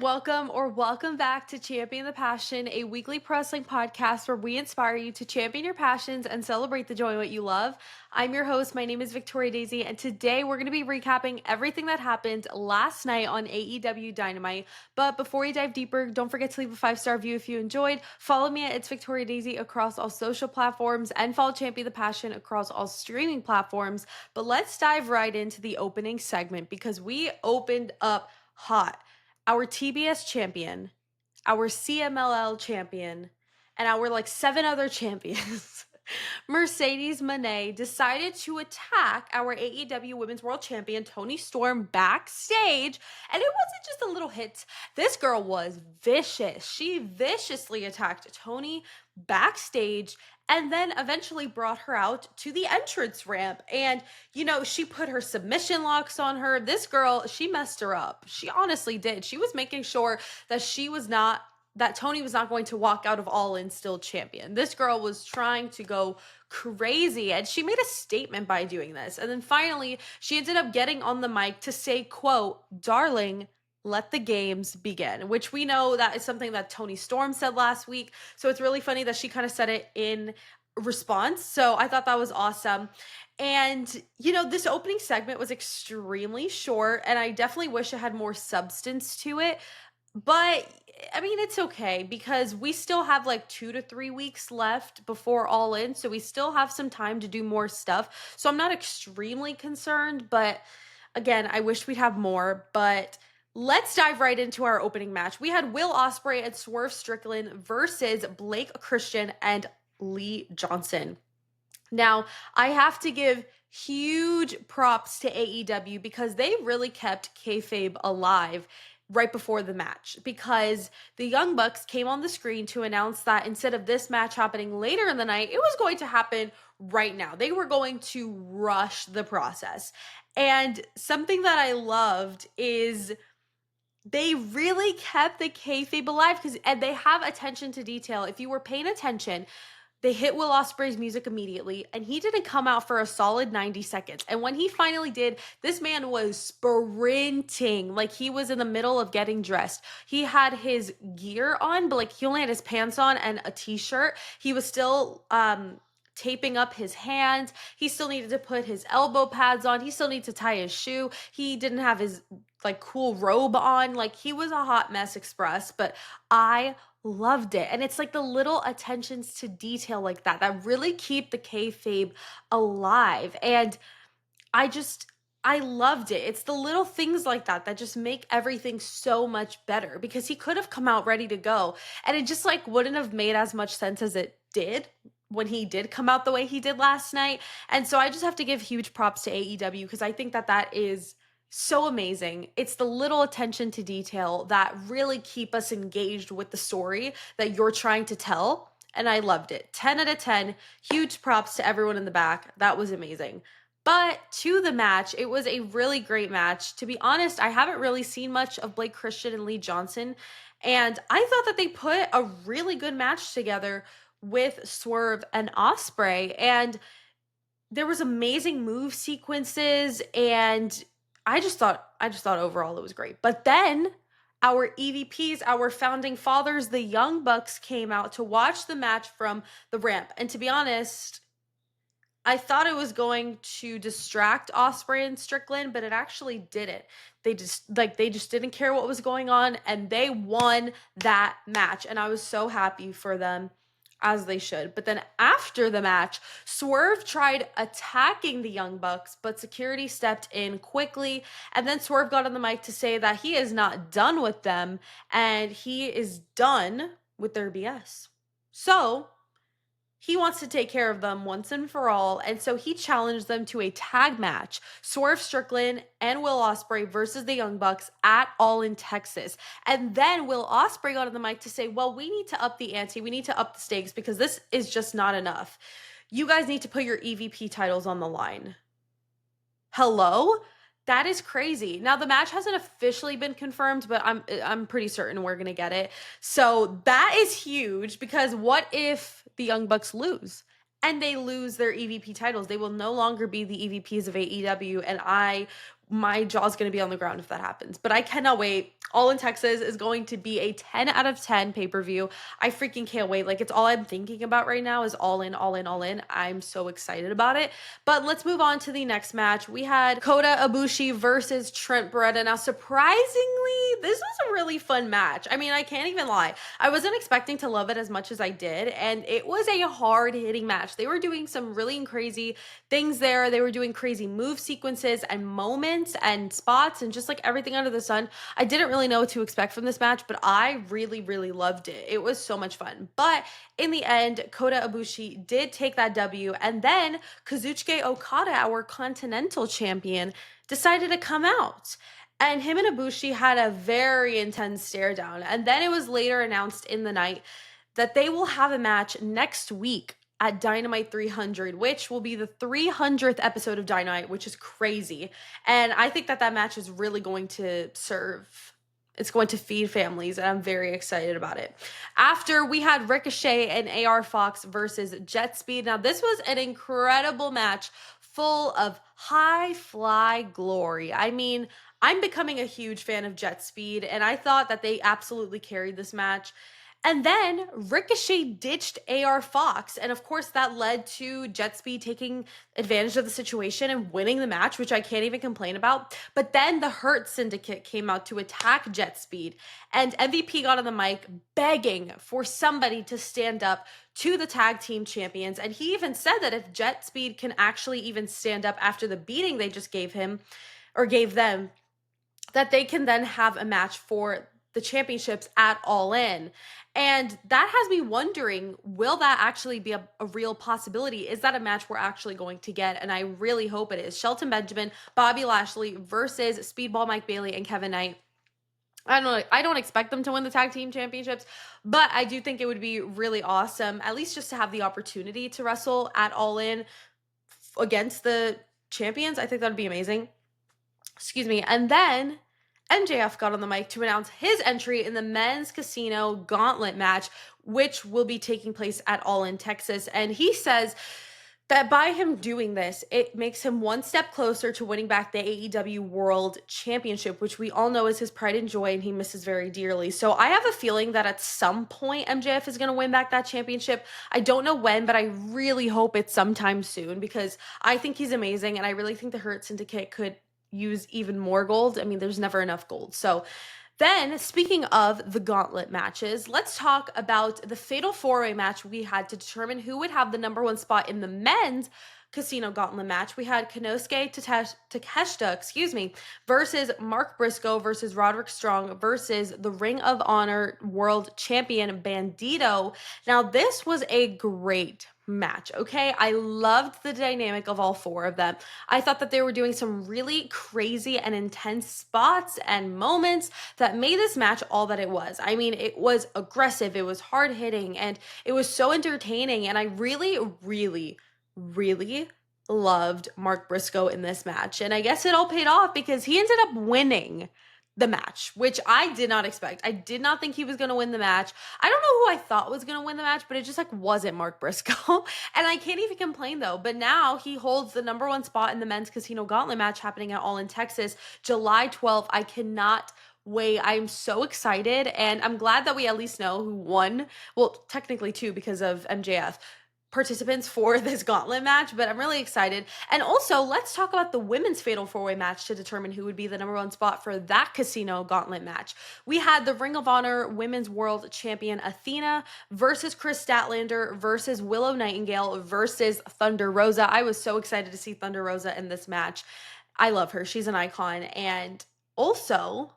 Welcome back to Champion the Passion, a weekly pro wrestling podcast where we inspire you to champion your passions and celebrate the joy of what you love. I'm your host. My name is Victoria Daisy, and today we're going to be recapping everything that happened last night on AEW Dynamite. But before we dive deeper, don't forget to leave a 5-star review if you enjoyed. Follow me at It's Victoria Daisy across all social platforms and follow Champion the Passion across all streaming platforms. But let's dive right into the opening segment because we opened up hot. Our TBS champion, our CMLL champion, and our 7 other champions, Mercedes Moné, decided to attack our AEW Women's World Champion, Toni Storm, backstage. And it wasn't just a little hit. This girl was vicious. She viciously attacked Toni backstage and then eventually brought her out to the entrance ramp. And, she put her submission locks on her. This girl, she messed her up. She honestly did. She was making sure that that Toni was not going to walk out of All In still champion. This girl was trying to go crazy, and she made a statement by doing this. And then finally, she ended up getting on the mic to say, quote, "Darling, let the games begin," which we know that is something that Toni Storm said last week. So it's really funny that she kind of said it in response. So I thought that was awesome. And, this opening segment was extremely short, and I definitely wish it had more substance to it. But I mean, it's okay because we still have 2 to 3 weeks left before All In. So we still have some time to do more stuff. So I'm not extremely concerned, but again, I wish we'd have more. But let's dive right into our opening match. We had Will Ospreay and Swerve Strickland versus Blake Christian and Lee Johnson. Now, I have to give huge props to AEW because they really kept kayfabe alive right before the match, because the Young Bucks came on the screen to announce that instead of this match happening later in the night, it was going to happen right now. They were going to rush the process. And something that I loved is they really kept the kayfabe alive and they have attention to detail. If you were paying attention, they hit Will Ospreay's music immediately, and he didn't come out for a solid 90 seconds. And when he finally did, this man was sprinting like he was in the middle of getting dressed. He had his gear on, but he only had his pants on and a t-shirt. He was still taping up his hands. He still needed to put his elbow pads on. He still needed to tie his shoe. He didn't have his cool robe on. He was a hot mess express, but I loved it. And it's the little attentions to detail that really keep the kayfabe alive. And I loved it. It's the little things like that just make everything so much better, because he could have come out ready to go and it just wouldn't have made as much sense as it did when he did come out the way he did last night. And so I just have to give huge props to AEW because I think that is so amazing. It's the little attention to detail that really keep us engaged with the story that you're trying to tell. And I loved it. 10 out of 10. Huge props to everyone in the back. That was amazing. But to the match, it was a really great match. To be honest, I haven't really seen much of Blake Christian and Lee Johnson. And I thought that they put a really good match together with Swerve and Ospreay. And there was amazing move sequences, and I just thought overall it was great. But then our EVPs, our founding fathers, the Young Bucks, came out to watch the match from the ramp. And to be honest, I thought it was going to distract Ospreay and Strickland, but it actually didn't. They just didn't care what was going on, and they won that match. And I was so happy for them, as they should. But then after the match, Swerve tried attacking the Young Bucks, but security stepped in quickly. And then Swerve got on the mic to say that he is not done with them and he is done with their BS. So he wants to take care of them once and for all, and so he challenged them to a tag match, Swerve Strickland and Will Ospreay versus the Young Bucks at All In Texas. And then Will Ospreay got on the mic to say, well, we need to up the ante, we need to up the stakes because this is just not enough. You guys need to put your EVP titles on the line. Hello? That is crazy. Now, the match hasn't officially been confirmed, but I'm pretty certain we're going to get it. So that is huge, because what if the Young Bucks lose and they lose their EVP titles? They will no longer be the EVPs of AEW, and I my jaw's going to be on the ground if that happens. But I cannot wait. All in Texas is going to be a 10 out of 10 pay-per-view. I freaking can't wait. Like, it's all I'm thinking about right now is all in, all in, all in. I'm so excited about it. But let's move on to the next match. We had Kota Ibushi versus Trent Beretta. Now, surprisingly, this was a really fun match. I mean, I can't even lie. I wasn't expecting to love it as much as I did, and it was a hard-hitting match. They were doing some really crazy things there. They were doing crazy move sequences and moments and spots and just like everything under the sun. I didn't really know what to expect from this match, but I really, really loved it. It was so much fun. But in the end, Kota Ibushi did take that W, and then Kazuchika Okada, our Continental Champion, decided to come out. And him and Ibushi had a very intense stare down. And then it was later announced in the night that they will have a match next week at Dynamite 300, which will be the 300th episode of Dynamite, which is crazy. And I think that that match is really going to serve. It's going to feed families, and I'm very excited about it. After, we had Ricochet and AR Fox versus Jet Speed. Now, this was an incredible match full of high fly glory. I mean, I'm becoming a huge fan of Jet Speed, and I thought that they absolutely carried this match. And then Ricochet ditched AR Fox. And of course, that led to Jet Speed taking advantage of the situation and winning the match, which I can't even complain about. But then the Hurt Syndicate came out to attack Jet Speed. And MVP got on the mic begging for somebody to stand up to the tag team champions. And he even said that if Jet Speed can actually even stand up after the beating they just gave him or gave them, that they can then have a match for the championships at All In. And that has me wondering, will that actually be a real possibility? Is that a match we're actually going to get? And I really hope it is. Shelton Benjamin, Bobby Lashley versus Speedball Mike Bailey and Kevin Knight. I don't expect them to win the tag team championships, but I do think it would be really awesome, at least just to have the opportunity to wrestle at All In against the champions. I think that would be amazing. Excuse me. And then MJF got on the mic to announce his entry in the men's Casino Gauntlet match, which will be taking place at All In Texas. And he says that by him doing this, it makes him one step closer to winning back the AEW World Championship, which we all know is his pride and joy and he misses very dearly. So I have a feeling that at some point MJF is going to win back that championship. I don't know when, but I really hope it's sometime soon because I think he's amazing and I really think the Hurt Syndicate could use even more gold. I mean, there's never enough gold. So then, speaking of the gauntlet matches, let's talk about the Fatal 4-Way match we had to determine who would have the number one spot in the men's Casino Gauntlet match. We had Konosuke Takeshita, versus Mark Briscoe versus Roderick Strong versus the Ring of Honor World Champion Bandito. Now, this was a great match, okay? I loved the dynamic of all four of them. I thought that they were doing some really crazy and intense spots and moments that made this match all that it was. I mean, it was aggressive, it was hard-hitting, and it was so entertaining, and I really, really, really loved Mark Briscoe in this match. And I guess it all paid off because he ended up winning the match, which I did not expect. I did not think he was going to win the match. I don't know who I thought was going to win the match, but it just like wasn't Mark Briscoe. And I can't even complain though. But now he holds the number one spot in the men's Casino Gauntlet match happening at All In Texas, July 12th. I cannot wait. I'm so excited. And I'm glad that we at least know who won. Well, technically two because of MJF participants for this gauntlet match, but I'm really excited. And also, let's talk about the women's Fatal 4-Way match to determine who would be the number one spot for that Casino Gauntlet match. We had the Ring of Honor Women's World Champion Athena versus Chris Statlander versus Willow Nightingale versus Thunder Rosa. I was so excited to see Thunder Rosa in this match. I love her. She's an icon. And also,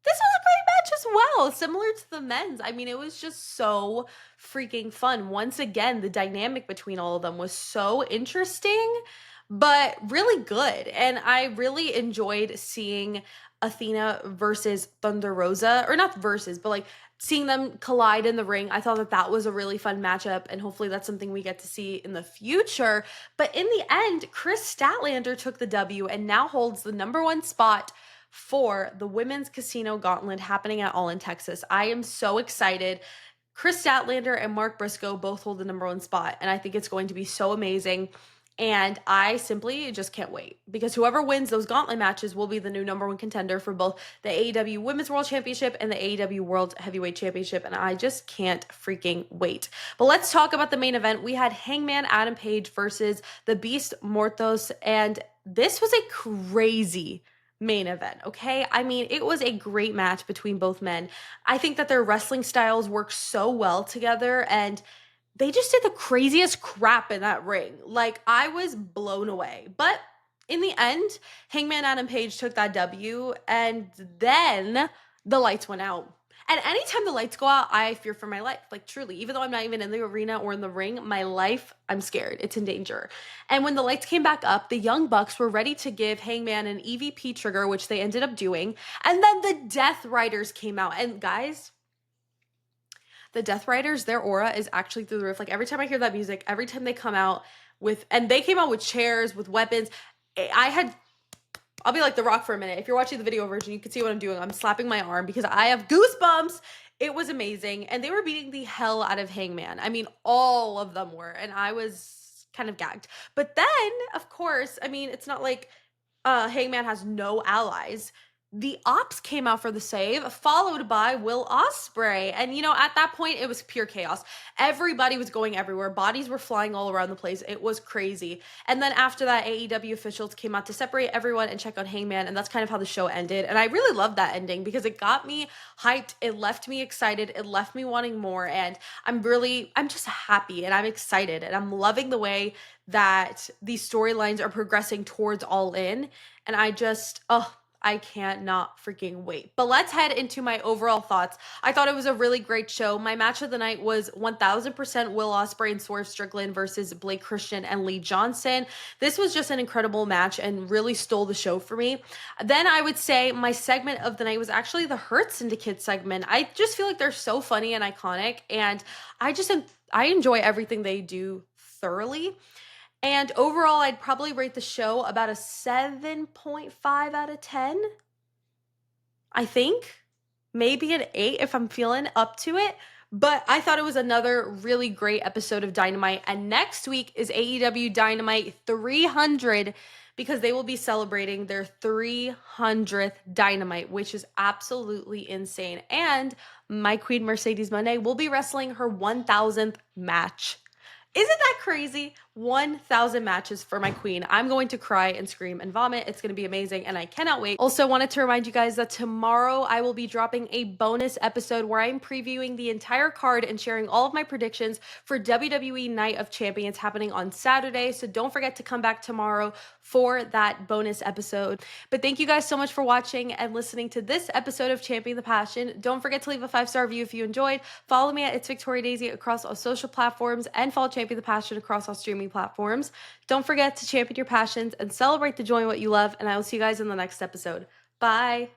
this was a great match as well, similar to the men's. I mean, it was just so freaking fun. Once again, the dynamic between all of them was so interesting, but really good. And I really enjoyed seeing Athena versus Thunder Rosa, or not versus, but like seeing them collide in the ring. I thought that that was a really fun matchup, and hopefully that's something we get to see in the future. But in the end, Chris Statlander took the W and now holds the number one spot for the women's Casino Gauntlet happening at All In Texas. I am so excited. Chris Statlander and Mark Briscoe both hold the number one spot, and I think it's going to be so amazing. And I simply just can't wait because whoever wins those gauntlet matches will be the new number one contender for both the AEW Women's World Championship and the AEW World Heavyweight Championship. And I just can't freaking wait. But let's talk about the main event. We had Hangman Adam Page versus the Beast Mortos. And this was a crazy main event, okay? I mean, it was a great match between both men. I think that their wrestling styles work so well together, and they just did the craziest crap in that ring. Like, I was blown away. But in the end, Hangman Adam Page took that W, and then the lights went out. And anytime the lights go out, I fear for my life. Like, truly, even though I'm not even in the arena or in the ring, my life, I'm scared. It's in danger. And when the lights came back up, the Young Bucks were ready to give Hangman an EVP trigger, which they ended up doing. And then the Death Riders came out. And guys, the Death Riders, their aura is actually through the roof. Like, every time I hear that music, every time they come out with, and they came out with chairs, with weapons. I'll be like The Rock for a minute. If you're watching the video version, you can see what I'm doing. I'm slapping my arm because I have goosebumps. It was amazing. And they were beating the hell out of Hangman. I mean, all of them were. And I was kind of gagged. But then, of course, I mean, it's not like Hangman has no allies. The Ops came out for the save, followed by Will Ospreay. And, you know, at that point, it was pure chaos. Everybody was going everywhere. Bodies were flying all around the place. It was crazy. And then after that, AEW officials came out to separate everyone and check on Hangman. And that's kind of how the show ended. And I really loved that ending because it got me hyped. It left me excited. It left me wanting more. And I'm just happy and I'm excited. And I'm loving the way that these storylines are progressing towards All In. And I can't not freaking wait. But let's head into my overall thoughts. I thought it was a really great show. My match of the night was 1000% Will Ospreay and Swerve Strickland versus Blake Christian and Lee Johnson. This was just an incredible match and really stole the show for me. Then I would say my segment of the night was actually the Hurt Syndicate segment. I just feel like they're so funny and iconic, and I enjoy everything they do thoroughly. And overall, I'd probably rate the show about a 7.5 out of 10. I think. Maybe an 8 if I'm feeling up to it. But I thought it was another really great episode of Dynamite. And next week is AEW Dynamite 300 because they will be celebrating their 300th Dynamite, which is absolutely insane. And my queen Mercedes Moné will be wrestling her 1000th match. Isn't that crazy? 1,000 matches for my queen. I'm going to cry and scream and vomit. It's going to be amazing and I cannot wait. Also wanted to remind you guys that tomorrow I will be dropping a bonus episode where I'm previewing the entire card and sharing all of my predictions for WWE Night of Champions happening on Saturday. So don't forget to come back tomorrow for that bonus episode. But thank you guys so much for watching and listening to this episode of Champion the Passion. Don't forget to leave a 5-star review if you enjoyed. Follow me at It's Victoria Daisy across all social platforms and follow Champion the Passion across all streaming platforms. Don't forget to champion your passions and celebrate the joy in what you love, and I will see you guys in the next episode. Bye.